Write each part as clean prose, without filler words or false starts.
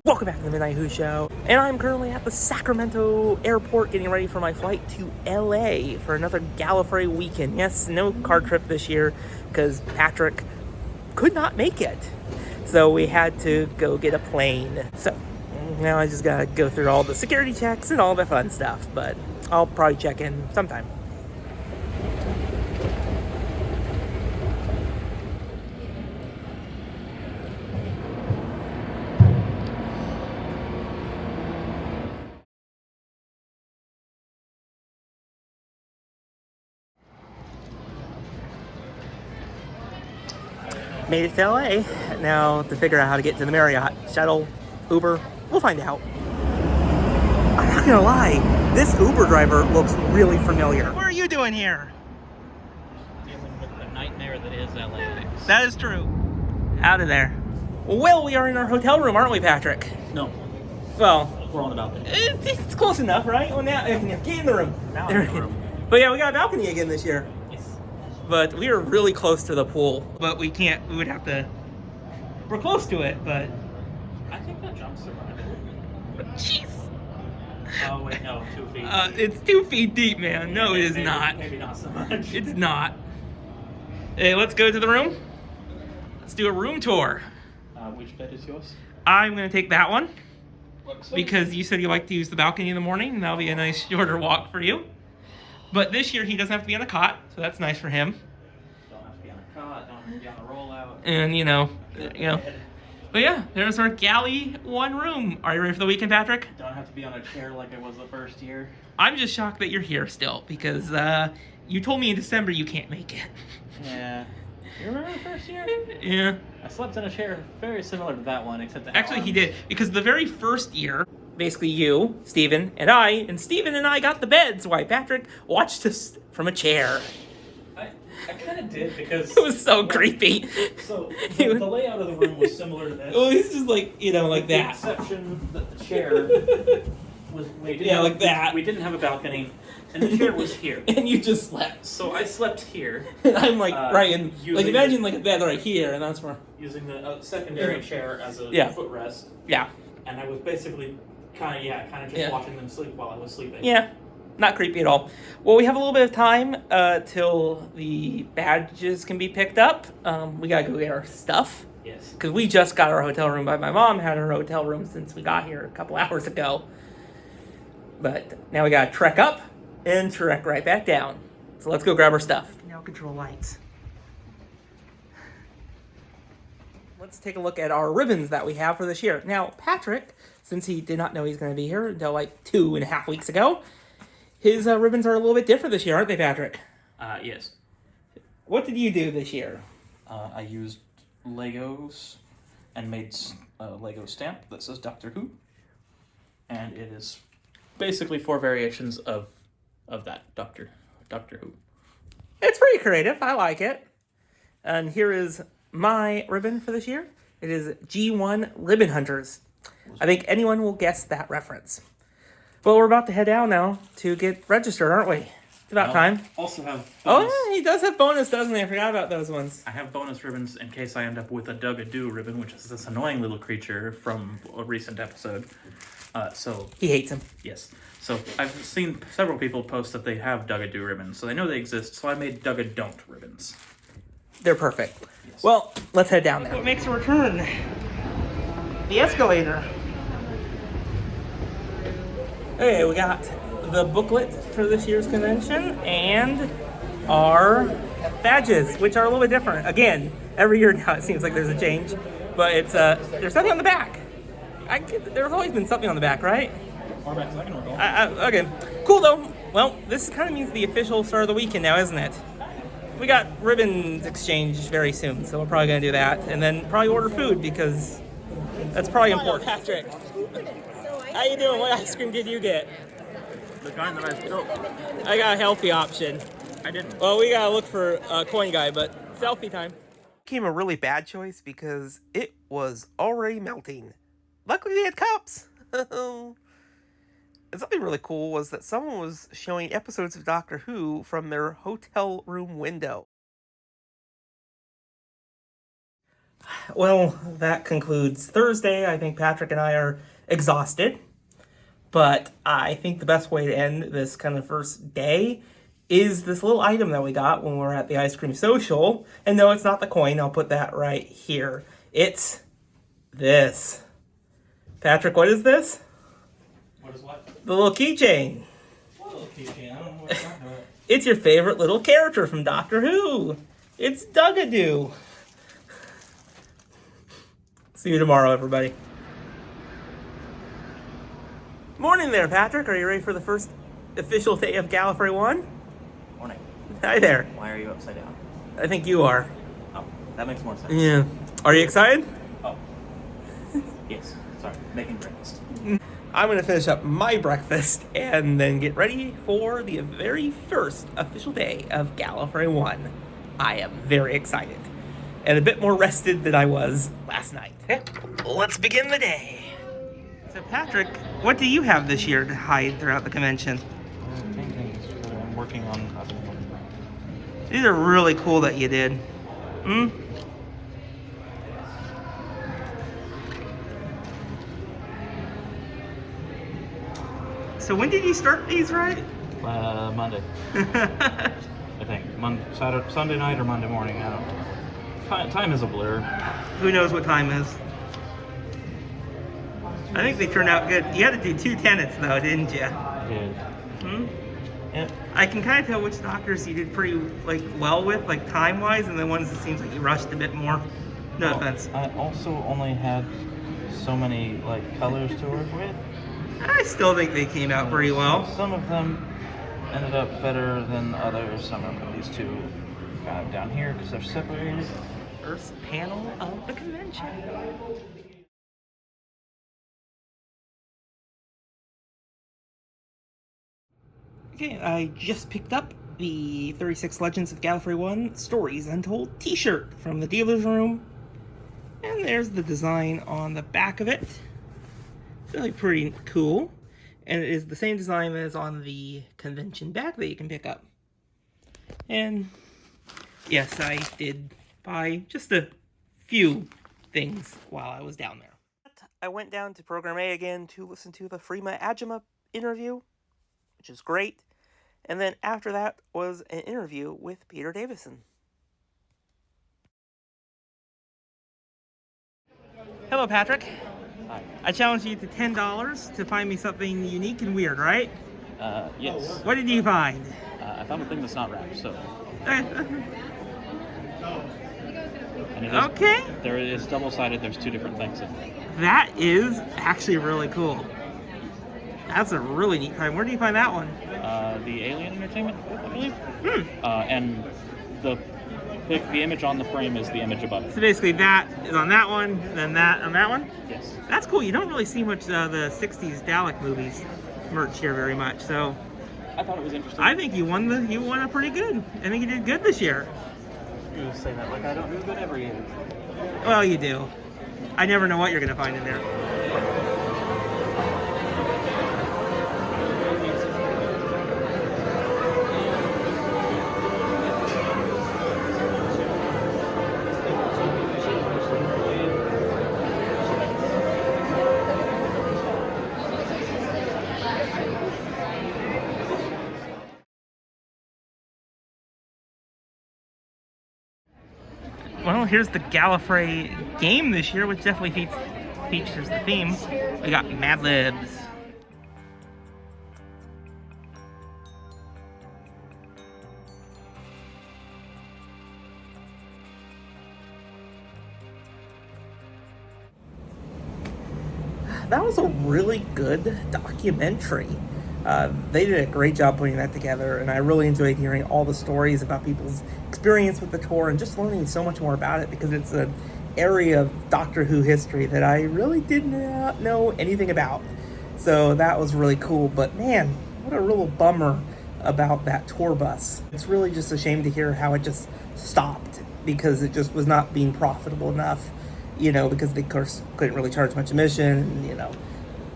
Welcome back to the Midnight Who Show, and I'm currently at the Sacramento airport getting ready for my flight to LA for another Gallifrey weekend. Yes, no car trip this year because Patrick could not make it, so we had to go get a plane. So now I just gotta go through all the security checks and all the fun stuff, but I'll probably check in sometime. Made it to LA. Now to figure out how to get to the Marriott. Shuttle, Uber, we'll find out. I'm not gonna lie, this Uber driver looks really familiar. What are you doing here? Dealing with the nightmare that is LAX. That is true. Out of there. Well, we are in our hotel room, aren't we, Patrick? No, Well, we're on the balcony. it's close enough, right? Well, now, get in the room. Now I'm in the room. But yeah, we got a balcony again this year. Yes. But we are really close to the pool. But we can't, we would have to, we're close to it, but. I think that jump survived. Jeez. Oh wait, no, 2 feet. It's 2 feet deep, man. No, it is not. Maybe not so much. It's not. Hey, let's go to the room. Let's do a room tour. Which bed is yours? I'm going to take that one Looks because you said you like to use the balcony in the morning, and that'll be a nice shorter walk for you. But this year he doesn't have to be on a cot, so that's nice for him. Don't have to be on a cot. Don't have to be on a rollout. And you know. But yeah, there's our Galley one room. Are you ready for the weekend, Patrick? Don't have to be on a chair like it was the first year. I'm just shocked that you're here still because you told me in December you can't make it. Yeah. You remember the first year? Yeah. I slept in a chair very similar to that one, except that Actually, he did, because the very first year, basically you, Steven, and Steven and I got the beds while Patrick watched us from a chair. I kind of did because It was so creepy. So the layout of the room was similar to this. Oh, he's just like, like the that. exception that the chair was like that. We didn't have a balcony, and the chair was here. And you just slept. So I slept here. And I'm like, right, and like imagine like a bed right here, and that's where. Using the secondary chair as a footrest. Yeah. And I was basically kind of just watching them sleep while I was sleeping. Yeah. Not creepy at all. Well, we have a little bit of time till the badges can be picked up. We gotta go get our stuff. Yes. Because we just got our hotel room by my mom. Had her hotel room since we got here a couple hours ago. But now we gotta trek up and trek right back down. So let's go grab our stuff. Now control lights. Let's take a look at our ribbons that we have for this year. Now, Patrick, since he did not know he's going to be here until like 2.5 weeks ago, his ribbons are a little bit different this year, aren't they, Patrick? Yes. What did you do this year? I used Legos and made a Lego stamp that says Doctor Who. And it is basically 4 variations of that Doctor Who. It's pretty creative. I like it. And here is my ribbon for this year. It is G1 Ribbon Hunters. I think anyone will guess that reference. Well, we're about to head down now to get registered, aren't we? It's about time. Also have bonus. Oh, yeah, he does have bonus, doesn't he? I forgot about those ones. I have bonus ribbons in case I end up with a Dug-a-Doo ribbon, which is this annoying little creature from a recent episode. So he hates him. Yes. So I've seen several people post that they have Dug-a-Doo ribbons, so they know they exist. So I made Dug-a-Don't ribbons. They're perfect. Yes. Well, let's head down there. What makes a return? The escalator. Okay, we got the booklet for this year's convention and our badges, which are a little bit different. Again, every year now it seems like there's a change, but it's there's something on the back. There's always been something on the back, right? Okay, cool though. Well, this kind of means the official start of the weekend now, isn't it? We got ribbons exchanged very soon, so we're probably gonna do that, and then probably order food because that's probably important. Patrick, how you doing? What ice cream did you get? The kind that I spilled. I got a healthy option. I didn't. Well, we gotta look for a coin guy, but selfie time. Came a really bad choice because it was already melting. Luckily, they had cups. And something really cool was that someone was showing episodes of Doctor Who from their hotel room window. well, that concludes Thursday. I think Patrick and I are exhausted, but I think the best way to end this kind of first day is this little item that we got when we were at the ice cream social. And no, it's not the coin. I'll put that right here. It's this. Patrick, what is this? What is what? The little keychain. What little keychain? I don't know what you're talking about. It's your favorite little character from Doctor Who. It's Dugadoo. See you tomorrow, everybody. Morning there, Patrick. Are you ready for the first official day of Gallifrey One? Morning. Hi there. Why are you upside down? I think you are. Oh, that makes more sense. Yeah. Are you excited? Oh. Yes. Sorry. Making breakfast. I'm going to finish up my breakfast and then get ready for the very first official day of Gallifrey One. I am very excited and a bit more rested than I was last night. Okay, let's begin the day. So Patrick, what do you have this year to hide throughout the convention? Paintings that I'm working on. These are really cool that you did. Hmm? So when did you start these, right? Monday. I think. Saturday, Sunday night or Monday morning. I don't know. Time is a blur. Who knows what time is? I think they turned out good. You had to do 2 tenets though, didn't you? Yeah. Hmm? Yep. I can kind of tell which doctors you did pretty well with, like time-wise, and the ones that seems like you rushed a bit more. No offense. I also only had so many colors to work with. I still think they came out pretty well. Some of them ended up better than others. Some of these two kind of down here because they're separated. First panel of the convention. Okay, I just picked up the 36 Legends of Gallifrey One Stories Untold t-shirt from the dealer's room. And there's the design on the back of it. It's really pretty cool. And it is the same design that is on the convention bag that you can pick up. And yes, I did buy just a few things while I was down there. I went down to Program A again to listen to the Freema Agema interview, which is great. And then after that was an interview with Peter Davison. Hello, Patrick. Hi. I challenged you to $10 to find me something unique and weird, right? Yes. What did you find? I found a thing that's not wrapped, so. Okay. And it is, There is double-sided. There's 2 different things in there. That is actually really cool. That's a really neat find. Where do you find that one? The Alien Entertainment, I believe. And the image on the frame is the image above it. So basically that is on that one, then that on that one? Yes. That's cool. You don't really see much the 60s Dalek movies merch here very much, so I thought it was interesting. I think you won it pretty good. I think you did good this year. You say that like I don't do good every year. Well, you do. I never know what you're going to find in there. Well, here's the Gallifrey game this year, which definitely features the theme. We got Mad Libs. That was a really good documentary. They did a great job putting that together, and I really enjoyed hearing all the stories about people's experience with the tour and just learning so much more about it, because it's an area of Doctor Who history that I really did not know anything about. So that was really cool, but man, what a real bummer about that tour bus. It's really just a shame to hear how it just stopped, because it just was not being profitable enough, because they, of course, couldn't really charge much admission, and,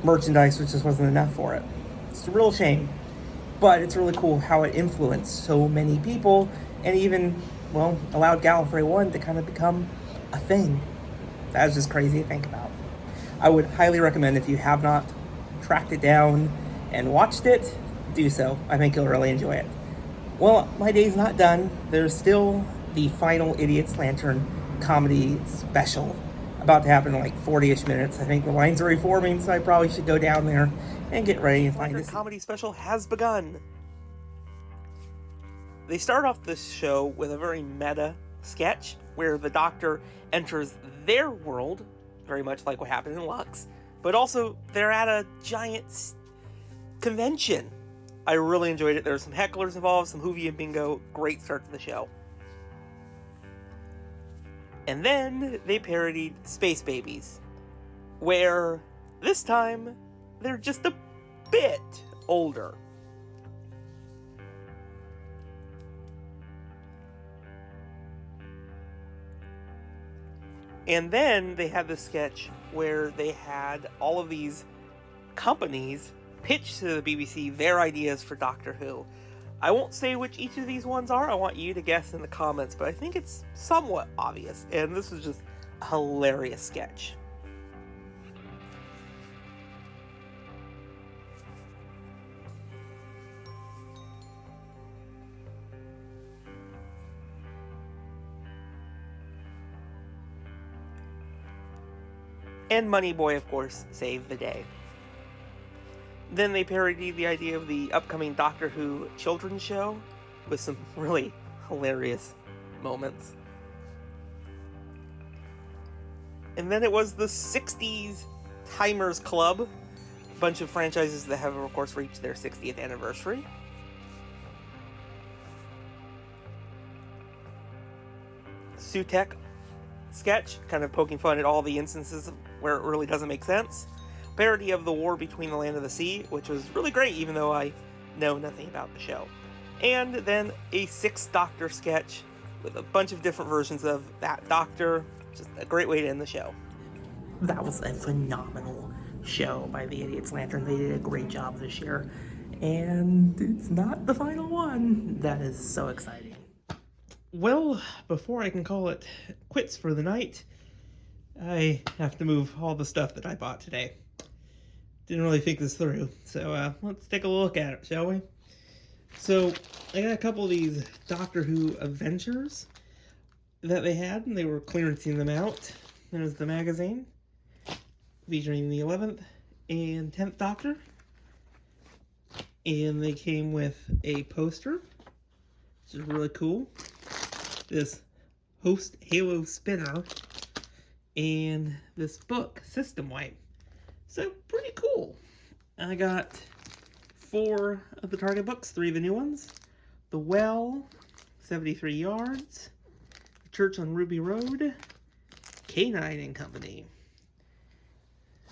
merchandise, which just wasn't enough for it. It's a real shame, but it's really cool how it influenced so many people and even, allowed Gallifrey One to kind of become a thing. That's just crazy to think about. I would highly recommend, if you have not tracked it down and watched it, do so. I think you'll really enjoy it. Well, my day's not done. There's still the final Idiot's Lantern comedy special about to happen in like 40-ish minutes. I think the lines are reforming, so I probably should go down there and get ready and find it. The comedy special has begun. They start off this show with a very meta sketch where the Doctor enters their world, very much like what happened in Lux, but also they're at a giant convention. I really enjoyed it. There were some hecklers involved, some Hoovy and Bingo. Great start to the show. And then they parodied Space Babies, where this time they're just a bit older. And then they had this sketch where they had all of these companies pitch to the BBC their ideas for Doctor Who. I won't say which each of these ones are. I want you to guess in the comments, but I think it's somewhat obvious. And this was just a hilarious sketch. And Money Boy, of course, saved the day. Then they parodied the idea of the upcoming Doctor Who children's show with some really hilarious moments. And then it was the 60s Timers Club, a bunch of franchises that have, of course, reached their 60th anniversary. Sutek sketch, kind of poking fun at all the instances where it really doesn't make sense. Parody of the war between the land and the sea, which was really great, even though I know nothing about the show. And then a 6th Doctor sketch with a bunch of different versions of that Doctor. Just a great way to end the show. That was a phenomenal show by the Idiot's Lantern. They did a great job this year. And it's not the final one. That is so exciting. Well, before I can call it quits for the night, I have to move all the stuff that I bought today. Didn't really think this through, so let's take a look at it, shall we? So, I got a couple of these Doctor Who Adventures that they had, and they were clearancing them out. There's the magazine, featuring the 11th and 10th Doctor. And they came with a poster, which is really cool. This Host Halo spinner, and this book, System Wipe. So, pretty cool. I got 4 of the Target books, 3 of the new ones. The Well, 73 Yards, The Church on Ruby Road, K9 and Company.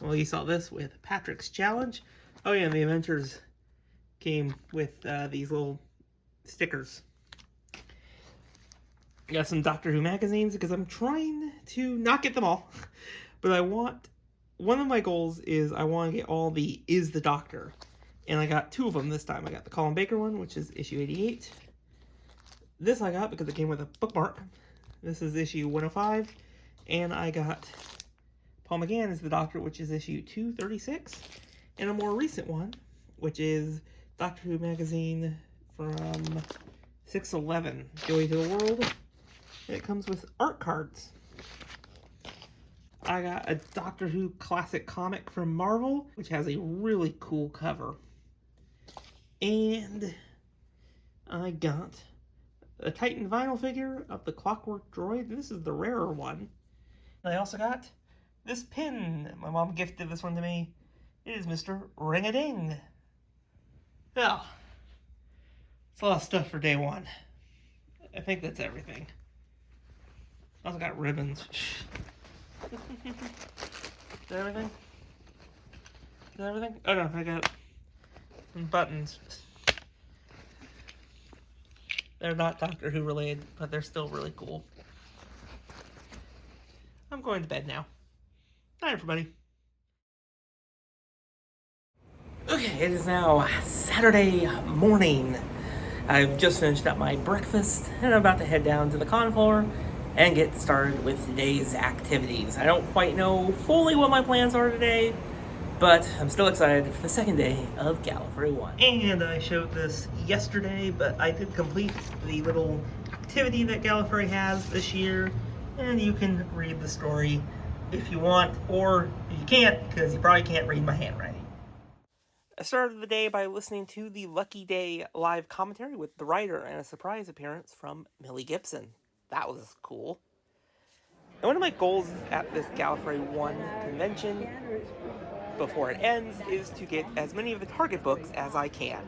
Well, you saw this with Patrick's Challenge. Oh yeah, and the Adventures came with these little stickers. I got some Doctor Who magazines because I'm trying to not get them all, but one of my goals is I want to get all the Is the Doctor, and I got 2 of them this time. I got the Colin Baker one, which is issue 88. This I got because it came with a bookmark. This is issue 105, and I got Paul McGann is the Doctor, which is issue 236, and a more recent one, which is Doctor Who magazine from 611, Joy to the World. And it comes with art cards. I got a Doctor Who classic comic from Marvel, which has a really cool cover. And I got a Titan vinyl figure of the Clockwork Droid. This is the rarer one. I also got this pin. My mom gifted this one to me. It is Mr. Ring-a-Ding. Well, it's a lot of stuff for day one. I think that's everything. I also got ribbons. Is that everything? Is that everything? Oh no, I got some buttons. They're not Doctor Who related, but they're still really cool. I'm going to bed now. Night, everybody. Okay, it is now Saturday morning. I've just finished up my breakfast, and I'm about to head down to the con floor and get started with today's activities. I don't quite know fully what my plans are today, but I'm still excited for the second day of Gallifrey One. And I showed this yesterday, but I did complete the little activity that Gallifrey has this year, and you can read the story if you want, or you can't, because you probably can't read my handwriting. I started the day by listening to the Lucky Day live commentary with the writer and a surprise appearance from Millie Gibson. That was cool. And one of my goals at this Gallifrey One convention, before it ends, is to get as many of the Target books as I can.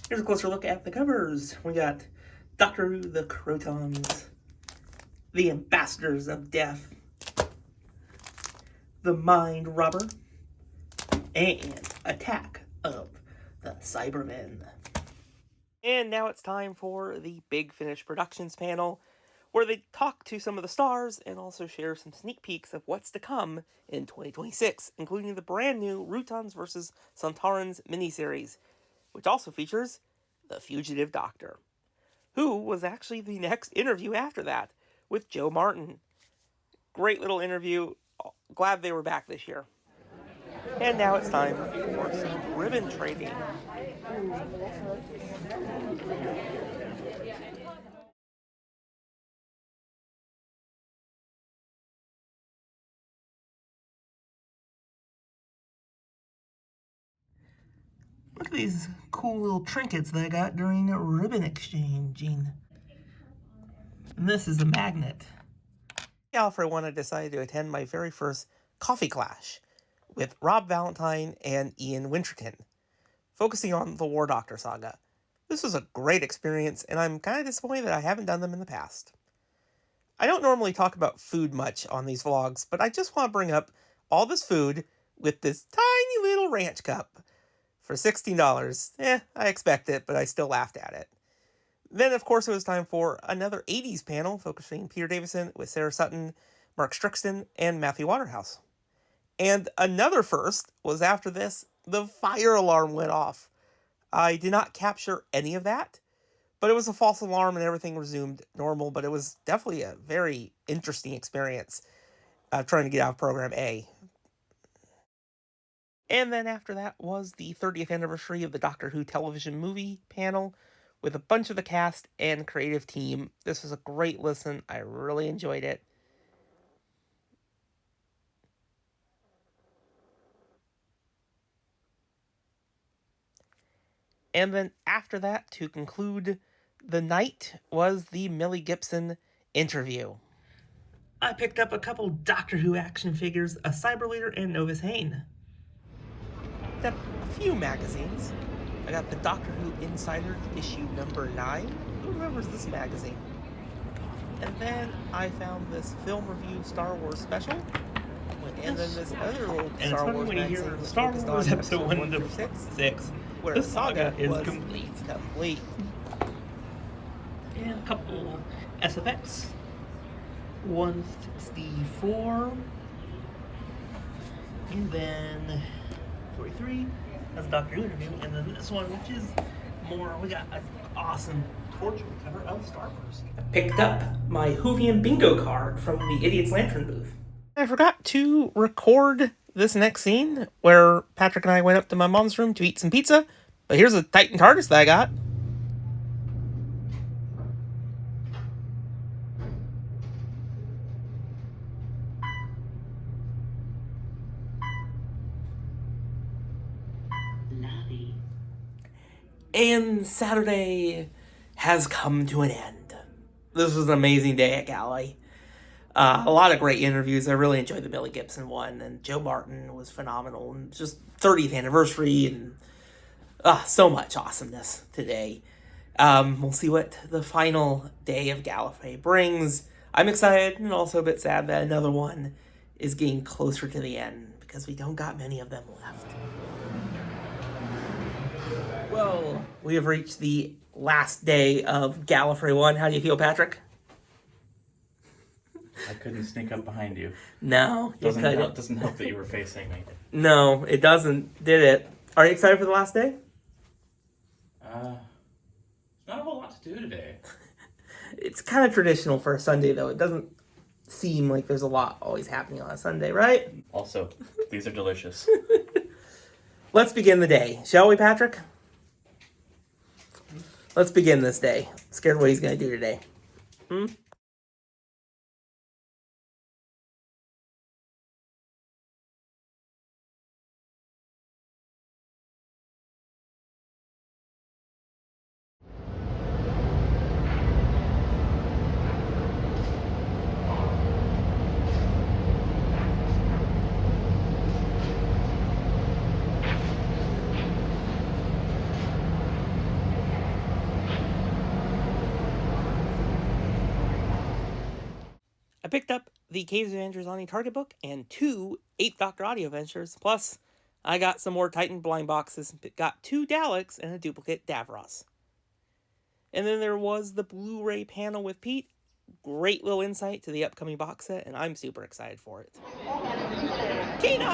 Here's a closer look at the covers. We got Doctor Who, the Crotons, the Ambassadors of Death, the Mind Robber, and Attack of the Cybermen. And now it's time for the Big Finish Productions panel, where they talk to some of the stars and also share some sneak peeks of what's to come in 2026, including the brand new Rutons vs. Sontarans miniseries, which also features the Fugitive Doctor, who was actually the next interview after that with Joe Martin. Great little interview. Glad they were back this year. And now it's time for some ribbon trading. Look at these cool little trinkets that I got during a ribbon exchanging. And this is a magnet. Gallifrey One, I decided to attend my very first coffee clash with Rob Valentine and Ian Winterton, focusing on the War Doctor saga. This was a great experience, and I'm kind of disappointed that I haven't done them in the past. I don't normally talk about food much on these vlogs, but I just want to bring up all this food with this tiny little ranch cup for $16. I expect it, but I still laughed at it. Then, of course, it was time for another 80s panel focusing Peter Davison with Sarah Sutton, Mark Strickson, and Matthew Waterhouse. And another first was after this, the fire alarm went off. I did not capture any of that, but it was a false alarm and everything resumed normal, but it was definitely a very interesting experience trying to get out of Program A. And then after that was the 30th anniversary of the Doctor Who television movie panel with a bunch of the cast and creative team. This was a great listen. I really enjoyed it. And then after that, to conclude the night, was the Millie Gibson interview. I picked up a couple Doctor Who action figures, a Cyber Leader and Novus Hane. Picked up a few magazines. I got the Doctor Who Insider issue number 9. Who remembers this magazine? And then I found this film review Star Wars special. And then this other little Star Wars magazine. And it's funny when you hear Star Wars episode 1 to 6, where the saga is complete. And a couple SFX. 164. And then 43. That's a Doctor Who interview. And then this one, which is more, we got an awesome torture cover of Star Wars. I picked up my Whovian bingo card from the Idiot's Lantern booth. I forgot to record this next scene where Patrick and I went up to my mom's room to eat some pizza, but here's a Titan TARDIS that I got. And Saturday has come to an end. This was an amazing day at Galley. A lot of great interviews. I really enjoyed the Millie Gibson one, and Joe Martin was phenomenal. And just 30th anniversary, and so much awesomeness today. We'll see what the final day of Gallifrey brings. I'm excited and also a bit sad that another one is getting closer to the end because we don't got many of them left. Well, we have reached the last day of Gallifrey One. How do you feel, Patrick? I couldn't sneak up behind you. No, doesn't help that you were facing me. No, it doesn't, did it? Are you excited for the last day? Not a whole lot to do today. It's kind of traditional for a Sunday, though. It doesn't seem like there's a lot always happening on a Sunday, right? Also, these are delicious. Let's begin the day, shall we, Patrick? Let's begin this day. Scared what he's going to do today. I picked up the Caves of Adventures on the Target book and 2 8th Doctor audio adventures. Plus, I got some more Titan blind boxes. Got 2 Daleks and a duplicate Davros. And then there was the Blu-ray panel with Pete. Great little insight to the upcoming box set, and I'm super excited for it. K9!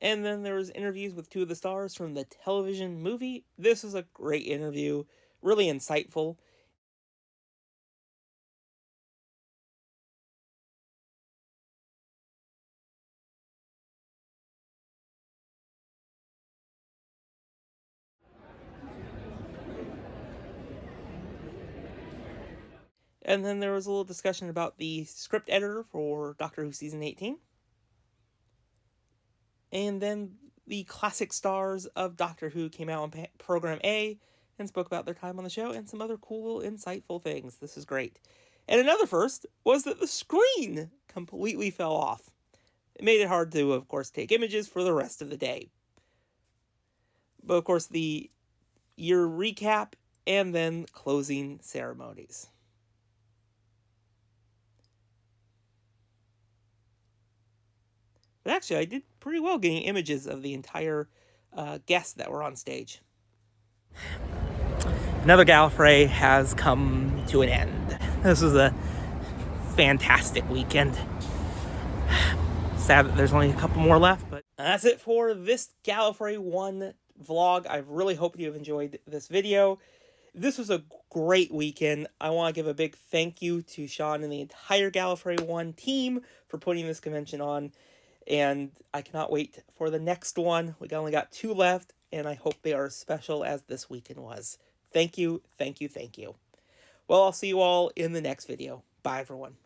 And then there was interviews with 2 of the stars from the television movie. This was a great interview, really insightful. And then there was a little discussion about the script editor for Doctor Who Season 18. And then the classic stars of Doctor Who came out on Program A and spoke about their time on the show and some other cool, insightful things. This is great. And another first was that the screen completely fell off. It made it hard to, of course, take images for the rest of the day. But, of course, the year recap and then closing ceremonies. But actually, I did pretty well getting images of the entire guests that were on stage. Another Gallifrey has come to an end. This was a fantastic weekend. Sad that there's only a couple more left, but that's it for this Gallifrey One vlog. I really hope you have enjoyed this video. This was a great weekend. I want to give a big thank you to Sean and the entire Gallifrey One team for putting this convention on. And I cannot wait for the next one. We only got 2 left, and I hope they are as special as this weekend was. Thank you, thank you, thank you. Well, I'll see you all in the next video. Bye, everyone.